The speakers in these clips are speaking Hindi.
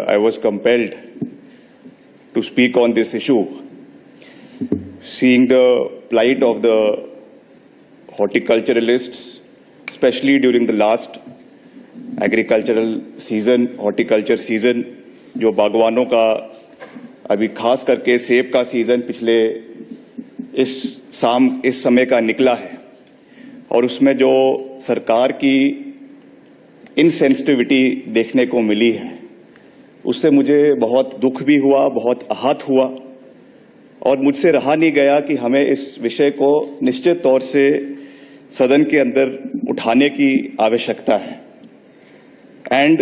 I was compelled to speak on this issue, seeing the plight of the horticulturalists, especially during the last agricultural season, horticulture season, जो बागवानों का अभी खास करके सेब का सीजन पिछले इस समय का निकला है, और उसमें जो सरकार की इनसेंसिटिविटी देखने को मिली है, उससे मुझे बहुत दुख भी हुआ, बहुत आहत हुआ, और मुझसे रहा नहीं गया कि हमें इस विषय को निश्चित तौर से सदन के अंदर उठाने की आवश्यकता है। एंड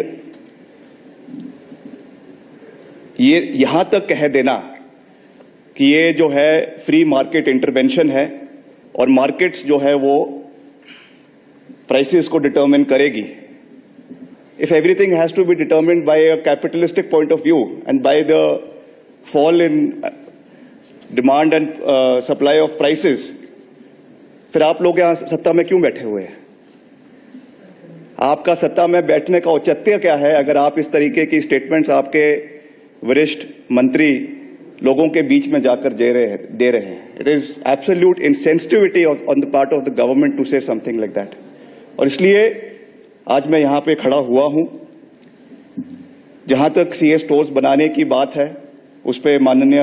ये यहां तक कह देना कि ये जो है फ्री मार्केट इंटरवेंशन है और मार्केट्स जो है वो प्राइसेस को डिटरमिन करेगी। If everything has to be determined by a capitalistic point of view and by the fall in demand and supply of prices, फिर आप लोग यहां सत्ता में क्यों बैठे हुए हैं? आपका सत्ता में बैठने का औचित्य क्या है अगर आप इस तरीके की स्टेटमेंट्स आपके वरिष्ठ मंत्री लोगों के बीच में जाकर दे रहे हैं? It is absolute insensitivity on the part of the government to say something like that. और इसलिए आज मैं यहां पे खड़ा हुआ हूं। जहां तक सीए स्टोर्स बनाने की बात है, उस पे माननीय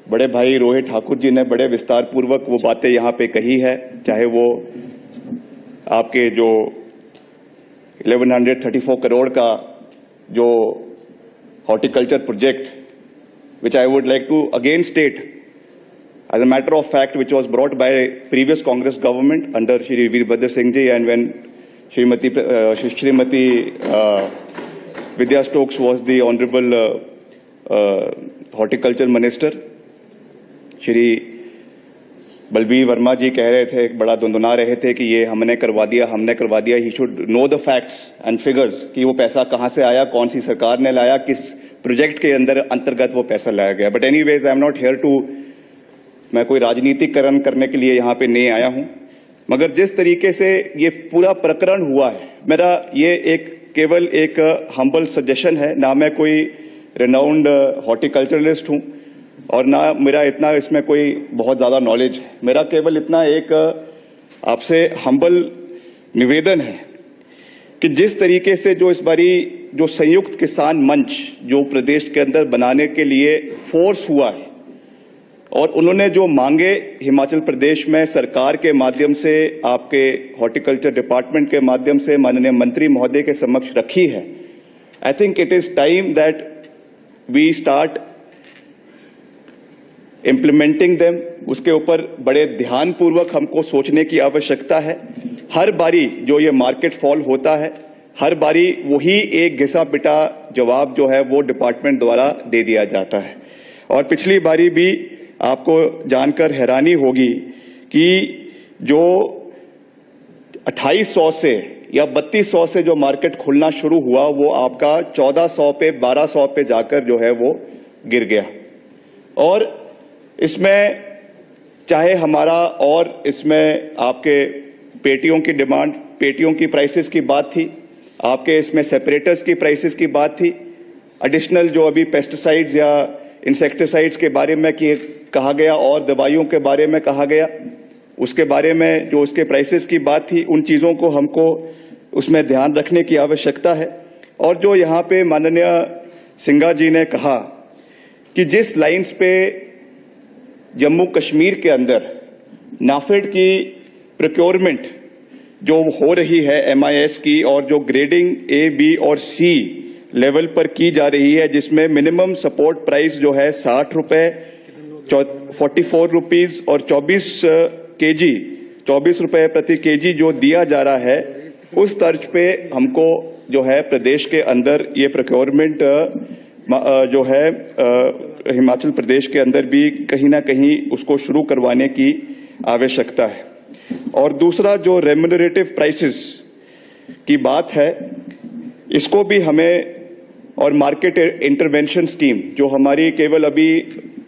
बड़े भाई रोहित ठाकुर जी ने बड़े विस्तार पूर्वक वो बातें यहां पे कही है, चाहे वो आपके जो 1134 करोड़ का जो horticulture project, which I would like to again state as a matter of fact, which was brought by previous Congress government under Shri Veerbhadra Singh ji, and when Shrimati Vidya Stokes was the honorable horticulture minister, Shri Balbir Verma ji कह रहे थे, बड़ा दुनदुना रहे थे कि ये हमने करवा दिया। He should know the facts and figures कि वो पैसा कहां से आया, कौन सी सरकार ने लाया, किस प्रोजेक्ट के अंतर्गत वो पैसा लाया गया। But anyways, I am not here to, मैं कोई राजनीतिकरण करने के लिए यहां पे नहीं आया हूं, मगर जिस तरीके से ये पूरा प्रकरण हुआ है, मेरा ये केवल एक हम्बल सजेशन है। ना मैं कोई रिनाउंड हॉर्टिकल्चरलिस्ट हूं और ना मेरा इतना इसमें कोई बहुत ज्यादा नॉलेज है। मेरा केवल इतना एक आपसे हम्बल निवेदन है कि जिस तरीके से जो इस बारी जो संयुक्त किसान मंच जो प्रदेश के अंदर बनाने के लिए फोर्स हुआ है, और उन्होंने जो मांगे हिमाचल प्रदेश में सरकार के माध्यम से, आपके हॉर्टिकल्चर डिपार्टमेंट के माध्यम से माननीय मंत्री महोदय के समक्ष रखी है, I think it is time that we start implementing them. उसके ऊपर बड़े ध्यानपूर्वक हमको सोचने की आवश्यकता है। हर बारी जो ये मार्केट फॉल होता है, हर बारी वही एक घिसा पिटा जवाब जो है वो डिपार्टमेंट द्वारा दे दिया जाता है। और पिछली बारी भी आपको जानकर हैरानी होगी कि जो 2800 से या 3200 से जो मार्केट खुलना शुरू हुआ, वो आपका 1400 पे 1200 पे जाकर जो है वो गिर गया। और इसमें चाहे हमारा, और इसमें आपके पेटियों की डिमांड, पेटियों की प्राइसेस की बात थी, आपके इसमें सेपरेटर्स की प्राइसेस की बात थी, एडिशनल जो अभी पेस्टिसाइड्स या इंसेक्टिसाइड्स के बारे में कहा गया और दवाइयों के बारे में कहा गया, उसके बारे में जो उसके प्राइसेस की बात थी, उन चीजों को हमको उसमें ध्यान रखने की आवश्यकता है। और जो यहाँ पे माननीय सिंघा जी ने कहा कि जिस लाइंस पे जम्मू कश्मीर के अंदर नाफेड की प्रोक्योरमेंट जो हो रही है MIS की, और जो ग्रेडिंग A, B और C लेवल पर की जा रही है, जिसमें मिनिमम सपोर्ट प्राइस जो है 60 रुपए, 44 रुपीज और 24 रुपए प्रति केजी जो दिया जा रहा है, उस तर्ज पे हमको जो है प्रदेश के अंदर ये प्रोक्योरमेंट जो है हिमाचल प्रदेश के अंदर भी कहीं ना कहीं उसको शुरू करवाने की आवश्यकता है। और दूसरा जो रेम्यूनरेटिव प्राइसेस की बात है, इसको भी हमें, और मार्केट इंटरवेंशन स्कीम जो हमारी केवल अभी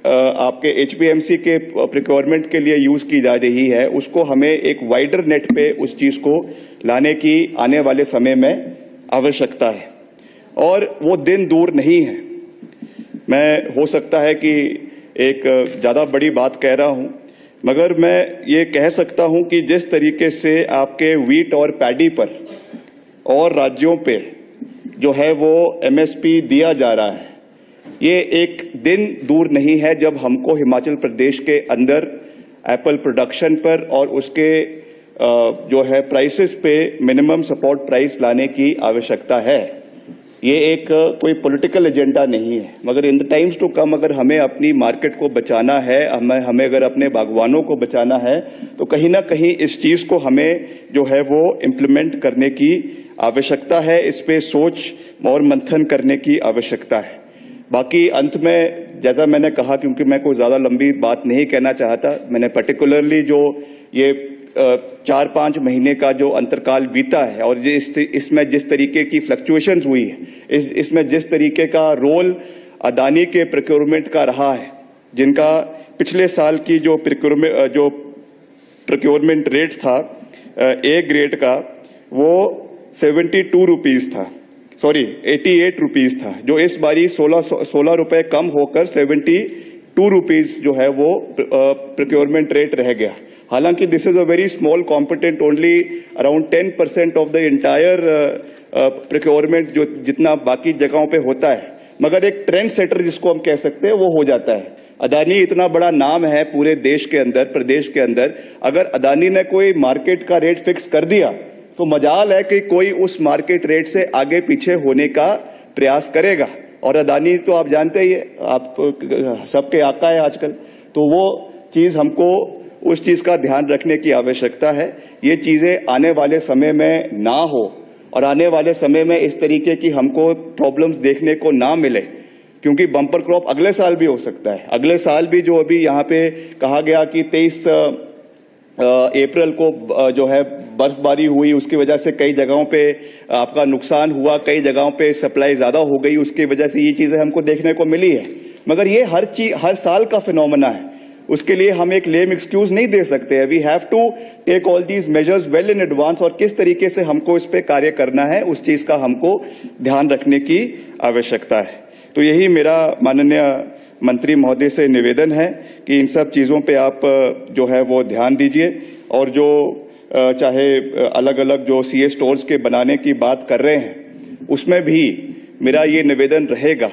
आपके HPMC के प्रोक्योरमेंट के लिए यूज की जा रही है, उसको हमें एक वाइडर नेट पे उस चीज को लाने की आने वाले समय में आवश्यकता है। और वो दिन दूर नहीं है। मैं हो सकता है कि एक ज़्यादा बड़ी बात कह रहा हूं, मगर मैं ये कह सकता हूं कि जिस तरीके से आपके वीट और पैडी पर और राज्यों पे जो है वो एमएसपी दिया जा रहा है, ये एक दिन दूर नहीं है जब हमको हिमाचल प्रदेश के अंदर एप्पल प्रोडक्शन पर और उसके जो है प्राइसेस पे मिनिमम सपोर्ट प्राइस लाने की आवश्यकता है। ये एक कोई पॉलिटिकल एजेंडा नहीं है, मगर in the times to come अगर हमें अपनी मार्केट को बचाना है, हमें अगर अपने बागवानों को बचाना है, तो कहीं ना कहीं इस चीज को हमें जो है वो इम्प्लीमेंट करने की आवश्यकता है। इस पे सोच और मंथन करने की आवश्यकता है। बाकी अंत में जैसा मैंने कहा, क्योंकि मैं कोई ज्यादा लंबी बात नहीं कहना चाहता, मैंने पर्टिकुलरली जो ये 4-5 महीने का जो अंतरकाल बीता है और इसमें जिस तरीके की फ्लक्चुएशंस हुई है, इसमें जिस तरीके का रोल अदानी के प्रोक्योरमेंट का रहा है, जिनका पिछले साल की जो प्रोक्योरमेंट रेट था ए ग्रेड का, वो 72 रुपीज था, 88 रुपीज था, जो इस बारी 16 रुपए कम होकर 72 रुपीज जो है वो प्रोक्योरमेंट रेट रह गया। हालांकि this is a very small competent, only around 10% of the entire procurement जो जितना बाकी जगहों पे होता है, मगर एक ट्रेंड सेटर जिसको हम कह सकते हैं वो हो जाता है। अदानी इतना बड़ा नाम है पूरे देश के अंदर, प्रदेश के अंदर, अगर अदानी ने कोई मार्केट का रेट फिक्स कर दिया तो मजाल है कि कोई उस मार्केट रेट से आगे पीछे होने का प्रयास करेगा। और अदानी तो आप जानते ही है, आप सबके आका है आजकल, तो वो चीज हमको उस चीज का ध्यान रखने की आवश्यकता है। ये चीजें आने वाले समय में ना हो और आने वाले समय में इस तरीके की हमको प्रॉब्लम्स देखने को ना मिले, क्योंकि बम्पर क्रॉप अगले साल भी हो सकता है। अगले साल भी जो अभी यहाँ पे कहा गया कि 23 अप्रैल को जो है बर्फबारी हुई, उसकी वजह से कई जगहों पे आपका नुकसान हुआ, कई जगहों पे सप्लाई ज्यादा हो गई, उसकी वजह से ये चीजें हमको देखने को मिली है। मगर ये हर साल का फिनोमेना है, उसके लिए हम एक लेम एक्सक्यूज नहीं दे सकते। We have to take all these measures well in advance, और किस तरीके से हमको इस पे कार्य करना है उस चीज का हमको ध्यान रखने की आवश्यकता है। तो यही मेरा माननीय मंत्री महोदय से निवेदन है कि इन सब चीजों पे आप जो है वो ध्यान दीजिए, और जो चाहे अलग अलग जो सीए स्टोर्स के बनाने की बात कर रहे हैं, उसमें भी मेरा ये निवेदन रहेगा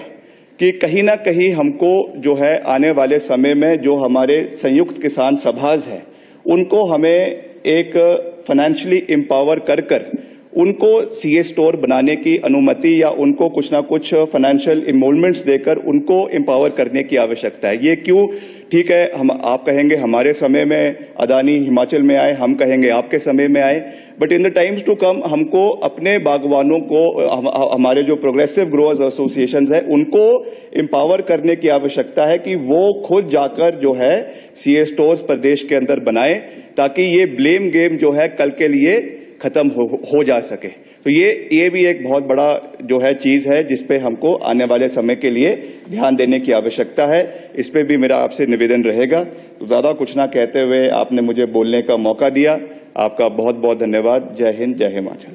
कि कहीं ना कहीं हमको जो है आने वाले समय में जो हमारे संयुक्त किसान सभाज हैं, उनको हमें एक फाइनेंशियली एम्पावर कर उनको सीए स्टोर बनाने की अनुमति या उनको कुछ ना कुछ फाइनेंशियल इन्वॉल्वमेंट्स देकर उनको एम्पावर करने की आवश्यकता है। ये क्यों? ठीक है, आप कहेंगे हमारे समय में अदानी हिमाचल में आए, हम कहेंगे आपके समय में आए, but in the times to come हमको अपने बागवानों को, हमारे जो प्रोग्रेसिव ग्रोअर्स एसोसिएशंस है, उनको एम्पावर करने की आवश्यकता है कि वो खुद जाकर जो है सीए स्टोर्स प्रदेश के अंदर बनाए, ताकि ये ब्लेम गेम जो है कल के लिए खत्म हो जा सके। तो ये भी एक बहुत बड़ा जो है चीज है जिस पे हमको आने वाले समय के लिए ध्यान देने की आवश्यकता है। इस पे भी मेरा आपसे निवेदन रहेगा। तो ज्यादा कुछ ना कहते हुए आपने मुझे बोलने का मौका दिया, आपका बहुत बहुत धन्यवाद। जय हिंद, जय हिमाचल।